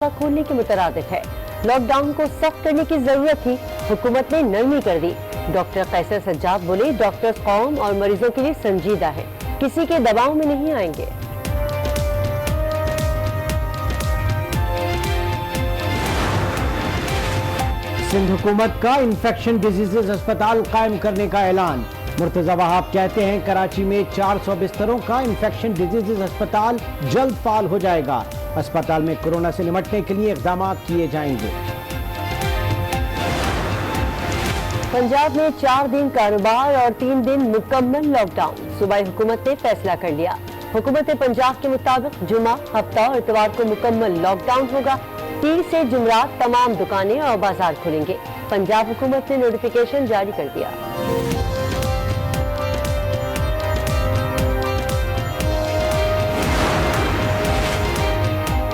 खोलने के मुतरादिफ है। लॉकडाउन को सख्त करने की जरूरत थी, हुकूमत ने नरमी कर दी। डॉक्टर कैसर सज्जाद बोले, डॉक्टर्स कौम और मरीजों के लिए संजीदा है, किसी के दबाव में नहीं आएंगे। सिंध हुकूमत का इन्फेक्शन डिजीजेज अस्पताल कायम करने का ऐलान। मुर्तजा वहाब कहते हैं कराची में 400 बिस्तरों का इन्फेक्शन डिजीजेज अस्पताल जल्द फाल हो जाएगा। अस्पताल में कोरोना से निपटने के लिए इक़दाम किए जाएंगे। पंजाब में 4 दिन कारोबार और 3 दिन मुकम्मल लॉकडाउन। सूबाई हुकूमत ने फैसला कर लिया। हुकूमत पंजाब के मुताबिक जुमा, हफ्ता और इतवार को मुकम्मल लॉकडाउन होगा। 30 से जुमरात तमाम दुकानें और बाजार खुलेंगे। पंजाब हुकूमत ने नोटिफिकेशन जारी कर दिया।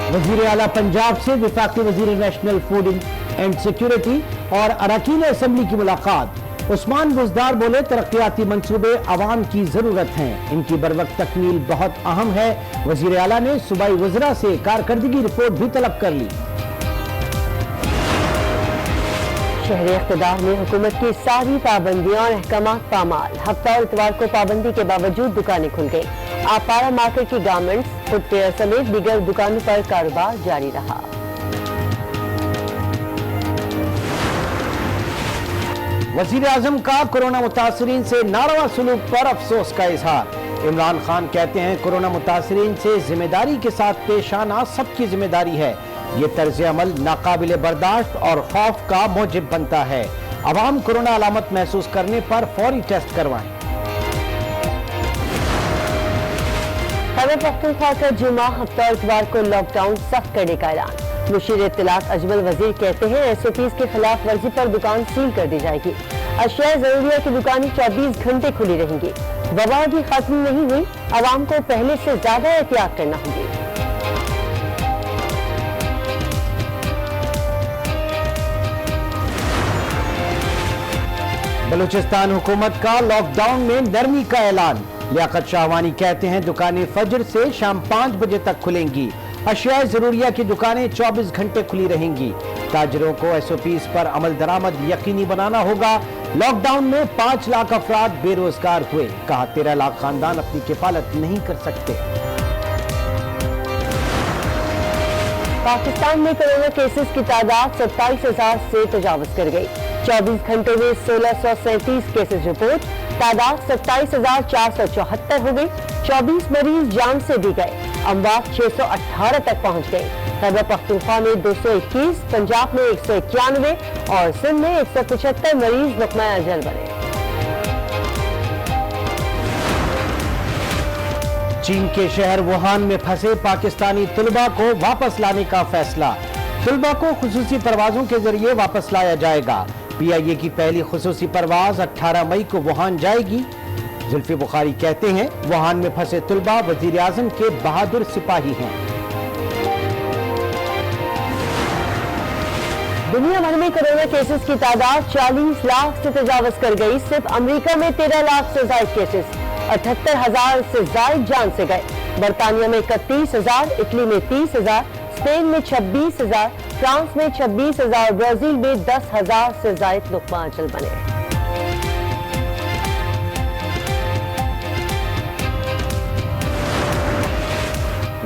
वज़ीर आला पंजाब से वफाकी वज़ीर नेशनल फूड एंड सिक्योरिटी और अरकान असम्बली की मुलाकात। उस्मान बुज़दार बोले, तरक्याती मंसूबे अवाम की जरूरत हैं, इनकी बरवक्त तकमील बहुत अहम है। वज़ीर आला ने सूबाई वज़रा से कारकर्दगी रिपोर्ट भी तलब कर ली। शहरी इक़्तिदार में हुकूमत की सारी पाबंदियां और अहकामात पामाल। हफ्ता और इतवार को पाबंदी के बावजूद दुकानें खुल गई। आपारा मार्केट की गारमेंट्स, फुटवेयर समेत दीगर दुकानों पर कारोबार जारी रहा। वज़ीर आज़म का कोरोना मुतासरीन से नारवा सलूक पर अफसोस का इजहार। इमरान खान कहते हैं, कोरोना मुतासरीन से जिम्मेदारी के साथ पेश आना सबकी जिम्मेदारी है। ये तर्ज अमल नाकाबिले बर्दाश्त और खौफ का मौजिब बनता है। अवाम कोरोना अलामत महसूस करने पर फौरी टेस्ट करवाएं। खैबर पख्तूनख्वा का जुमा, हफ्ता और इतवार को लॉकडाउन सख्त करने का ऐलान। मुशीर इत्तलात अजमल वजीर कहते हैं, SOPs के खिलाफ वर्जी पर दुकान सील कर दी जाएगी। अशिया जरूरिया की दुकानें 24 घंटे खुली रहेंगी। वबा भी खत्म नहीं हुई, अवाम को पहले से ज्यादा एहतियात करना होगी। बलूचिस्तान हुकूमत का लॉकडाउन में नरमी का ऐलान। लियाकत शाहवानी कहते हैं, दुकानें फजर से शाम 5 बजे तक खुलेंगी। अशिया जरूरिया की दुकानें 24 घंटे खुली रहेंगी। ताजरों को SOPs पर अमल दरामद यकीनी बनाना होगा। लॉकडाउन में 5 लाख अफराद बेरोजगार हुए। कहा, 13 लाख खानदान अपनी किफालत नहीं कर सकते। पाकिस्तान में कोरोना केसेस की तादाद 27,000 से तजावज कर गई। 24 घंटे में 1637 केसेस रिपोर्ट, तादाद 27,474 हो गई। 24 मरीज जान से भी गए। अमवात 618 तक पहुंच गए। खैबर पख्तूनख्वा में 221, पंजाब में 191 और सिंध में 175 मरीज लुक़मा अजल बने। चीन के शहर वुहान में फंसे पाकिस्तानी तुलबा को वापस लाने का फैसला। तुलबा को खुसूसी परवाजों के जरिए वापस लाया जाएगा। PIA की पहली खुसूसी परवाज 18 मई को वुहान जाएगी। जुल्फी बुखारी कहते हैं, वुहान में फंसे तुलबा वजीर आज़म के बहादुर सिपाही हैं। दुनिया भर में कोरोना केसेस की तादाद 40 लाख से तजावज कर गई। सिर्फ अमेरिका में 13 लाख से ज्यादा केसेस, 78,000 से ज्यादा जान से गए। बरतानिया में 31,000, इटली में 30,000, स्पेन में 26,000, फ्रांस में 26,000, ब्राजील में 10,000 से ज्यादा लुक़मा अजल बने।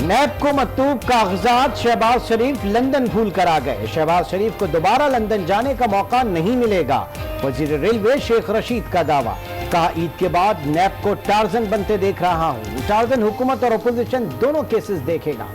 नैब को मकतूब कागजात शहबाज शरीफ लंदन भूल कर आ गए। शहबाज शरीफ को दोबारा लंदन जाने का मौका नहीं मिलेगा। वजीर रेलवे शेख रशीद का दावा। कहा, ईद के बाद नैब को टार्जन बनते देख रहा हूं। टार्जन हुकूमत और अपोजिशन दोनों केसेस देखेगा।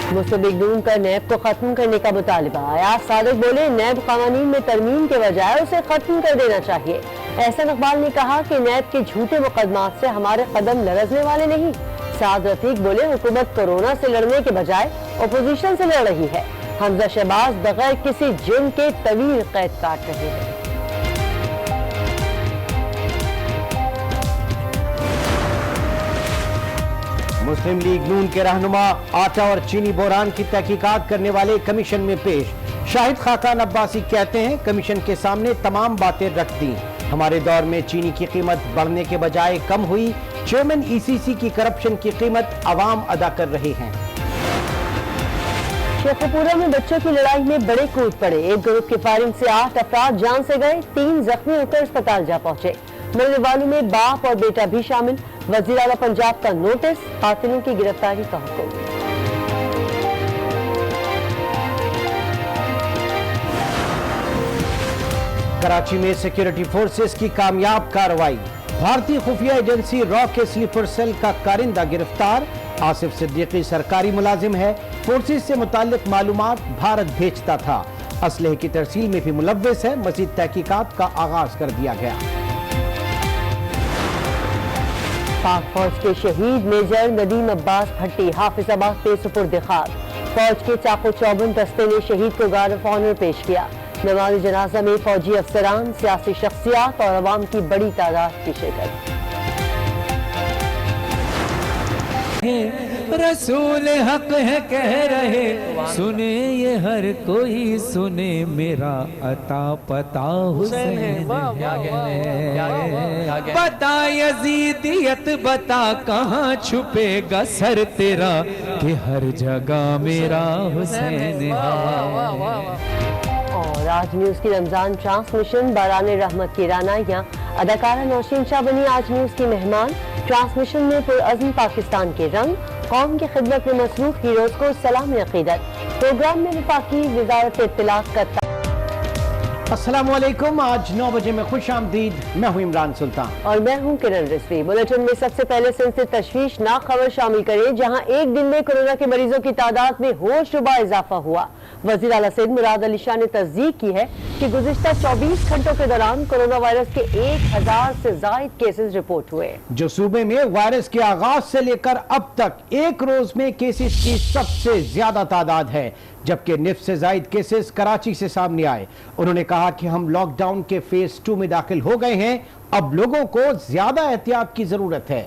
मुस्लिम लीग नून का नैब को खत्म करने का मुतालिबा। अयाज सादिक बोले, नैब कानून में तरमीम के बजाय उसे खत्म कर देना चाहिए। एहसन इकबाल ने कहा कि नैब के झूठे मुकदमात से हमारे कदम लरजने वाले नहीं। साद रफीक बोले, हुकूमत कोरोना से लड़ने के बजाय अपोजिशन से लड़ रही है। हमजा शहबाज बगैर किसी जुर्म के तवील कैद काट रहे हैं। मुस्लिम लीग नून के रहनुमा आटा और चीनी बहरान की तहकीकात करने वाले कमीशन में पेश। शाहिद खाकान अब्बासी कहते हैं, कमीशन के सामने तमाम बातें रख दी। हमारे दौर में चीनी की कीमत बढ़ने के बजाय कम हुई। चेयरमैन ECC की करप्शन की कीमत अवाम अदा कर रहे हैं। शेखपुरा में बच्चों की लड़ाई में बड़े कूद पड़े। एक ग्रुप की फायरिंग से 8 अफराद जान से गए, 3 जख्मी होकर अस्पताल जा पहुंचे। मरने वालों में बाप और बेटा भी शामिल। वजीर आला पंजाब का नोटिस, कातिलों की गिरफ्तारी का हुक्म। कराची में सिक्योरिटी फोर्सेस की कामयाब कार्रवाई। भारतीय खुफिया एजेंसी रॉ के स्लीपर सेल का कारिंदा गिरफ्तार। आसिफ सिद्दीकी सरकारी मुलाजिम है, फोर्सेस से मुताल्लिक मालूमात भारत भेजता था, असलहे की तरसील में भी मुलव्विस है। मजीद तहकीकात का आगाज कर दिया गया। पाक फौज के शहीद मेजर नदीम अब्बास भट्टी हाफिजाबाद पे सुपुर्द खाक। फौज के चाको चौबन दस्ते ने शहीद को गार्ड ऑफ ऑनर पेश किया। नमाज जनाजा में फौजी अफसरान, सियासी शख्सियात और अवाम की बड़ी तादाद की शिरकत। रसूल हक है कह रहे, सुने ये हर कोई सुने, मेरा अता पता हुसैन है। बता यजीदियत बता, कहाँ छुपेगा सर तेरा, कि हर जगह मेरा हुसैन है। और आज न्यूज की रमजान ट्रांसमिशन बाराने रहमत की रानाइयाँ। अदाकारा नौशीन शाह बनी आज न्यूज की मेहमान। ट्रांसमिशन में पुरअज़्म पाकिस्तान के रंग, कौम की खिदमत में मसरूफ हीरोज को सलाम अक़ीदत। प्रोग्राम में वफाकी वज़ारत इत्तिलात का। अस्सलामु अलैकुम। आज 9 बजे में खुश आमदीद। मैं हूं इमरान सुल्तान और मैं हूं किरण रिजवी। बुलेटिन में सबसे पहले सिंध से तशवीशनाक खबर शामिल करें, जहां एक दिन में कोरोना के मरीजों की तादाद में होशरुबा इजाफा हुआ। वज़ीर आला सिंध मुराद अली शाह ने तस्दीक की है कि गुज़िश्ता 24 घंटों के दौरान कोरोना वायरस के 1000 से ज़ायद केसेस रिपोर्ट हुए, जो सूबे में वायरस के आगाज से लेकर अब तक एक रोज में केसेस की सबसे ज्यादा तादाद है। जबकि निफ्स से जायद केसेस कराची से सामने आए। उन्होंने कहा कि हम लॉकडाउन के फेज 2 में दाखिल हो गए हैं, अब लोगों को ज्यादा एहतियात की जरूरत है।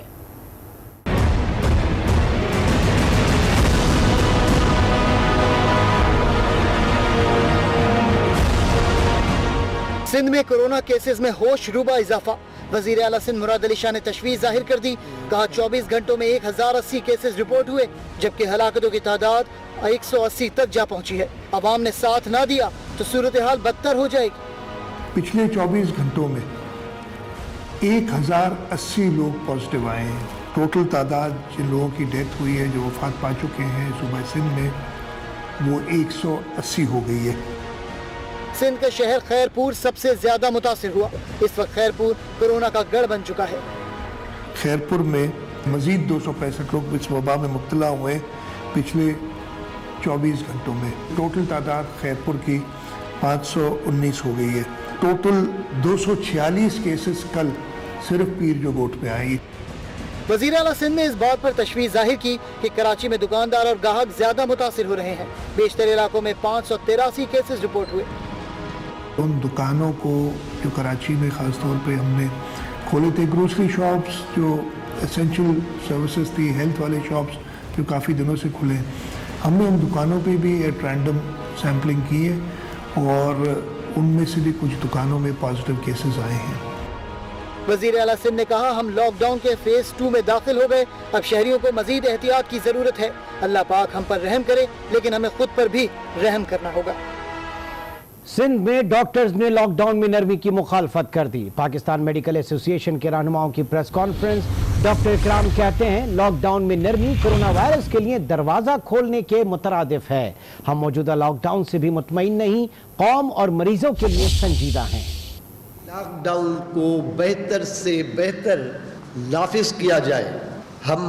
सिंध में कोरोना केसेस में होशरुबा इजाफा। वजीर आला सिंध मुराद अली शाह ने तशवीश जाहिर कर दी। कहा 24 घंटों में 1080 केसेस रिपोर्ट हुए, जबकि हलाकतों की तादाद 180 तक जा पहुंची है। अवाम ने साथ ना दिया तो सूरत हाल बदतर हो जाएगी। पिछले 24 घंटों में 1080 लोग पॉजिटिव आए हैं। टोटल तादाद जिन लोगों की डेथ हुई है, जो वफात पा चुके हैं सूबा सिंध में, वो 180 हो गई है। सिंध का शहर खैरपुर सबसे ज्यादा मुतासिर हुआ। इस वक्त खैरपुर कोरोना का गढ़ बन चुका है। खैरपुर में मजीद 265 लोग इस वबा में मुब्तला हुए पिछले 24 घंटों में। टोटल तादाद खैरपुर की 519 हो गई है। टोटल 246 केसेस कल सिर्फ पीर जो गोट पे आई। वज़ीर आला सिंध ने इस बात पर तशवीश जाहिर की कि कराची में दुकानदार और ग्राहक ज्यादा मुतासिर हो रहे हैं। बेशतर इलाकों में 583 केसेस रिपोर्ट हुए। उन दुकानों को जो कराची में ख़ास तौर पे हमने खोले थे, ग्रोसरी शॉप्स जो एसेंशियल सर्विसेज थी, हेल्थ वाले शॉप्स जो काफ़ी दिनों से खुले, हमने उन दुकानों पे भी एट रैंडम सैम्पलिंग की है और उनमें से भी कुछ दुकानों में पॉजिटिव केसेस आए हैं। वज़ीर आला सिंध ने कहा, हम लॉकडाउन के फेज 2 में दाखिल हो गए। अब शहरियों को मजीद एहतियात की जरूरत है। अल्लाह पाक हम पर रहम करे, लेकिन हमें खुद पर भी रहम करना होगा। सिंध में डॉक्टर्स ने लॉकडाउन में नरमी की मुखालफत कर दी। पाकिस्तान मेडिकल एसोसिएशन के रहनुमाओं की प्रेस कॉन्फ्रेंस। डॉक्टर इकराम कहते हैं, लॉकडाउन में नरमी कोरोना वायरस के लिए दरवाजा खोलने के मुतरादिफ है। हम मौजूदा लॉकडाउन से भी मुतमईन नहीं, कौम और मरीजों के लिए संजीदा हैं। लॉकडाउन को बेहतर से बेहतर नाफिज किया जाए। हम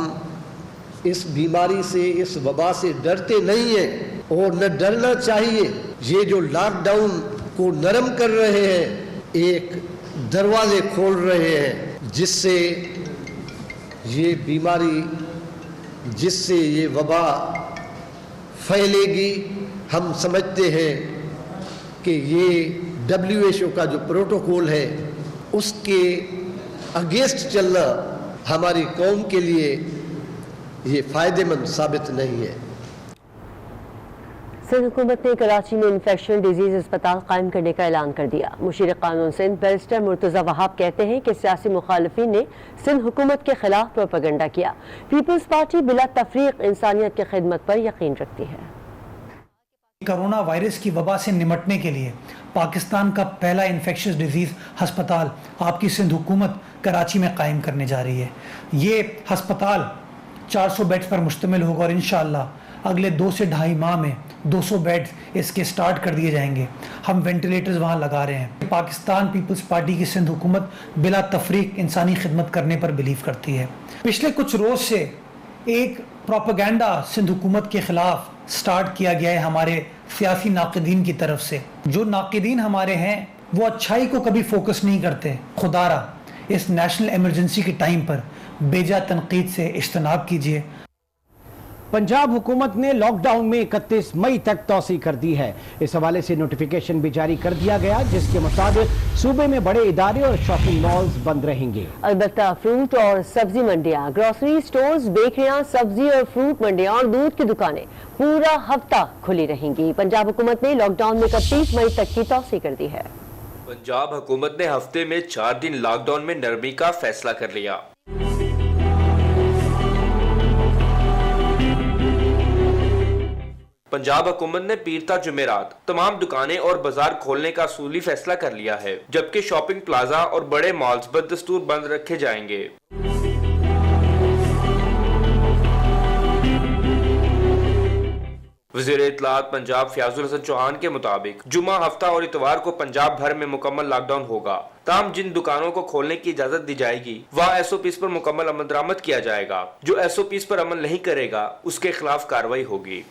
इस बीमारी से, इस वबा से डरते नहीं हैं और न डरना चाहिए। ये जो लॉकडाउन को नरम कर रहे हैं, एक दरवाजे खोल रहे हैं जिससे ये बीमारी, जिससे ये वबा फैलेगी। हम समझते हैं कि ये WHO का जो प्रोटोकॉल है, उसके अगेंस्ट चलना हमारी कौम के लिए ये फ़ायदेमंद साबित नहीं है। सिंध हुकूमत ने कराची में इन्फेक्शन डिजीज अस्पताल कायम करने का ऐलान कर दिया। मुशीर कानून सिंध बैरिस्टर मुर्तजा वहाब कहते हैं कि सियासी मुखालिफिन ने सिंध हुकूमत के खिलाफ प्रोपेगेंडा किया। पीपल्स पार्टी बिला तफरीक इंसानियत की खिदमत पर यकीन रखती है। कोरोना वायरस की वबा से निमटने के लिए पाकिस्तान का पहला इन्फेक्शस डिजीज़ हस्पताल आपकी सिंध हुकूमत कराची में कायम करने जा रही है। ये हस्पताल 400 बेड्स पर मुश्तमिल होगा और इंशाअल्लाह अगले 2 से 2.5 माह में 200 बेड्स इसके स्टार्ट कर दिए जाएंगे। हम वेंटिलेटर्स वहाँ लगा रहे हैं। पाकिस्तान पीपल्स पार्टी की सिंध हुकूमत बिला तफरीक इंसानी खिदमत करने पर बिलीव करती है। पिछले कुछ रोज़ से एक प्रोपेगेंडा सिंध हुकूमत के खिलाफ स्टार्ट किया गया है हमारे सियासी नाक़िदीन की तरफ से। जो नाक़िदीन हमारे हैं वो अच्छाई को कभी फोकस नहीं करते। खुदारा इस नेशनल इमरजेंसी के टाइम पर बेजा तनकीद से इज्तनाब कीजिए। पंजाब हुकूमत ने लॉकडाउन में 31 मई तक तौसी कर दी है। इस हवाले से नोटिफिकेशन भी जारी कर दिया गया, जिसके मुताबिक सूबे में बड़े इदारे और शॉपिंग मॉल्स बंद रहेंगे। अलबत्ता फ्रूट और सब्जी मंडियां, ग्रोसरी स्टोर्स, बेकरियां, सब्जी और फ्रूट मंडियां और दूध की दुकानें पूरा हफ्ता खुली रहेंगी। पंजाब हुकूमत ने लॉकडाउन में 31 मई तक की तौसी कर दी है। पंजाब हुकूमत ने हफ्ते में 4 दिन लॉकडाउन में नरमी का फैसला कर लिया। पंजाब हुकूमत ने पीर ता जुमेरात तमाम दुकानें और बाजार खोलने का असूली फैसला कर लिया है, जबकि शॉपिंग प्लाजा और बड़े मॉल्स बदस्तूर बंद रखे जाएंगे। वज़ीर इत्तलात पंजाब फयाजुल हसन चौहान के मुताबिक जुमा, हफ्ता और इतवार को पंजाब भर में मुकम्मल लॉकडाउन होगा। ताम जिन दुकानों को खोलने की इजाजत दी जाएगी वहाँ SOPs पर मुकम्मल अमल दरामद किया जाएगा। जो SOPs पर अमल नहीं करेगा उसके खिलाफ कार्रवाई होगी।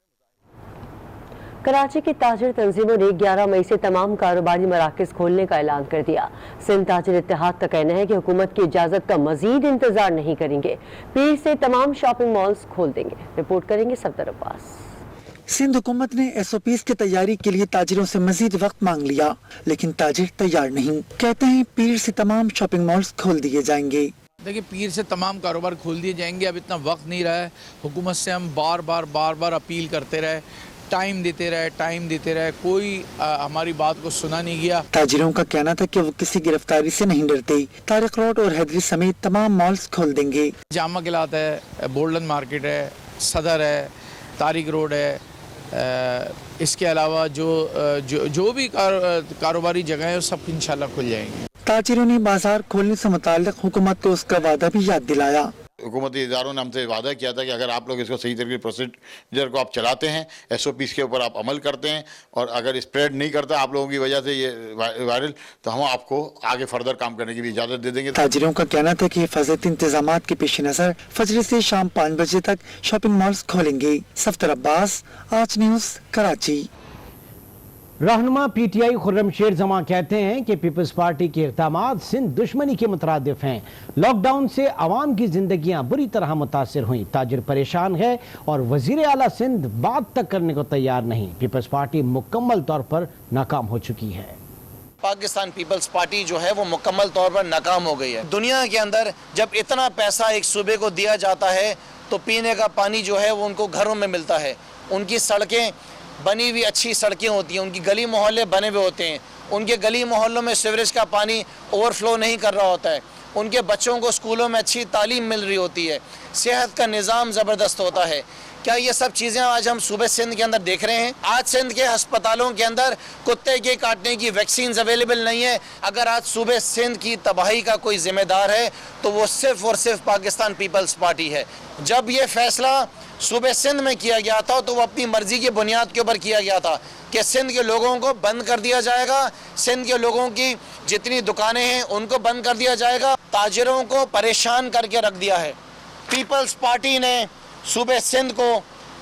कराची की ताजिर तंजीमों ने 11 मई से तमाम कारोबारी मराकज खोलने का ऐलान कर दिया। सिंध ताजिर इत्तेहाद का कहना है कि हुकूमत की इजाजत का मजीद इंतजार नहीं करेंगे। पीर से तमाम शॉपिंग मॉल्स खोल देंगे। रिपोर्ट करेंगे सफदर अब्बास। सिंध हुकूमत ने SOPs की तैयारी के लिए ताजिरों से मजीद वक्त मांग लिया, लेकिन ताजिर तैयार नहीं। कहते हैं पीर से तमाम शॉपिंग मॉल्स खोल दिए जाएंगे। देखिए, पीर से तमाम कारोबार खोल दिए जाएंगे। अब इतना वक्त नहीं रहा है। हुकूमत से हम बार बार अपील करते रहे, टाइम देते रहे, कोई हमारी बात को सुना नहीं गया। ताजिरों का कहना था कि वो किसी गिरफ्तारी से नहीं डरते। तारिक रोड और हैदरी समेत तमाम मॉल्स खोल देंगे। जामा किलात है, बोल्डन मार्केट है, सदर है, तारिक रोड है, इसके अलावा जो भी कारोबारी जगह है सब इंशाल्लाह खुल जाएंगे। ताजिरों ने बाजार खोलने से मुताल्लिक हुकूमत को उसका वादा भी याद दिलाया। हुकूमती इदारों ने हमसे वादा किया था कि अगर आप लोग इसको सही तरीके प्रोसीजर को आप चलाते हैं, SOPs के ऊपर आप अमल करते हैं और अगर स्प्रेड नहीं करता आप लोगों की वजह से ये वायरल, तो हम आपको आगे फर्दर काम करने की भी इजाज़त दे देंगे। ताजिरों का कहना था कि हिफाजती इंतजाम के पेश नज़र फजर से शाम 5 बजे तक शॉपिंग मॉल्स खोलेंगे। सफदर अब्बास, आज न्यूज़, कराची। रहनुमा PTI खुर्रम शेर जमा कहते हैं कि पीपल्स पार्टी के इक़दामात सिंध दुश्मनी के मुतरादिफ हैं। लॉकडाउन से आवाम की जिंदगियां बुरी तरह मुतासिर हुई। ताजिर परेशान है और वजीर आला सिंध बात तक करने को तैयार नहीं। पीपल्स पार्टी मुकम्मल तौर पर नाकाम हो चुकी है। पाकिस्तान पीपल्स पार्टी जो है वो मुकम्मल तौर पर नाकाम हो गई है। दुनिया के अंदर जब इतना पैसा एक सूबे को दिया जाता है तो पीने का पानी जो है वो उनको घरों में मिलता है। उनकी सड़कें बनी हुई अच्छी सड़कें होती हैं, उनकी गली मोहल्ले बने हुए होते हैं, उनके गली मोहल्लों में सीवरेज का पानी ओवरफ्लो नहीं कर रहा होता है, उनके बच्चों को स्कूलों में अच्छी तालीम मिल रही होती है, सेहत का निज़ाम ज़बरदस्त होता है। क्या ये सब चीज़ें आज हम सूबे सिंध के अंदर देख रहे हैं? आज सिंध के अस्पतालों के अंदर कुत्ते के काटने की वैक्सीन अवेलेबल नहीं है। अगर आज सूबे सिंध की तबाही का कोई जिम्मेदार है तो वो सिर्फ और सिर्फ पाकिस्तान पीपल्स पार्टी है। जब ये फैसला सूबे सिंध में किया गया था तो वो अपनी मर्जी की बुनियाद के ऊपर किया गया था कि सिंध के लोगों को बंद कर दिया जाएगा, सिंध के लोगों की जितनी दुकानें हैं उनको बंद कर दिया जाएगा। ताजिरों को परेशान करके रख दिया है। पीपल्स पार्टी ने सूबे सिंध को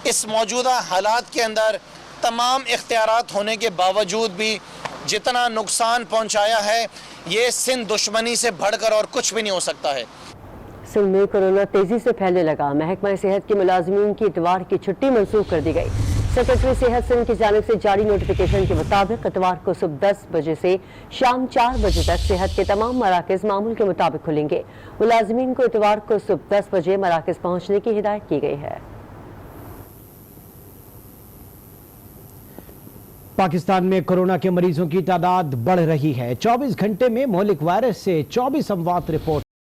इस मौजूदा हालात के अंदर तमाम इख्तियारात होने के बावजूद भी जितना नुकसान पहुंचाया है, ये सिंध दुश्मनी से बढ़कर और कुछ भी नहीं हो सकता है। सिंध में कोरोना तेजी से फैलने लगा। महकमा सेहत के मुलाजिमीन की इतवार की छुट्टी मंसूख कर दी गई। सेक्रेटरी सेहत सिंध की जानिब से जारी नोटिफिकेशन के मुताबिक इतवार को सुबह 10 बजे से शाम 4 बजे तक सेहत के तमाम मराकज मामूल के मुताबिक खुलेंगे। मुलाजिमीन को इतवार को सुबह 10 बजे मराकज पहुँचने की हिदायत की गई है। पाकिस्तान में कोरोना के मरीजों की तादाद बढ़ रही है। 24 घंटे में मोहलिक वायरस से 24 अमवात रिपोर्ट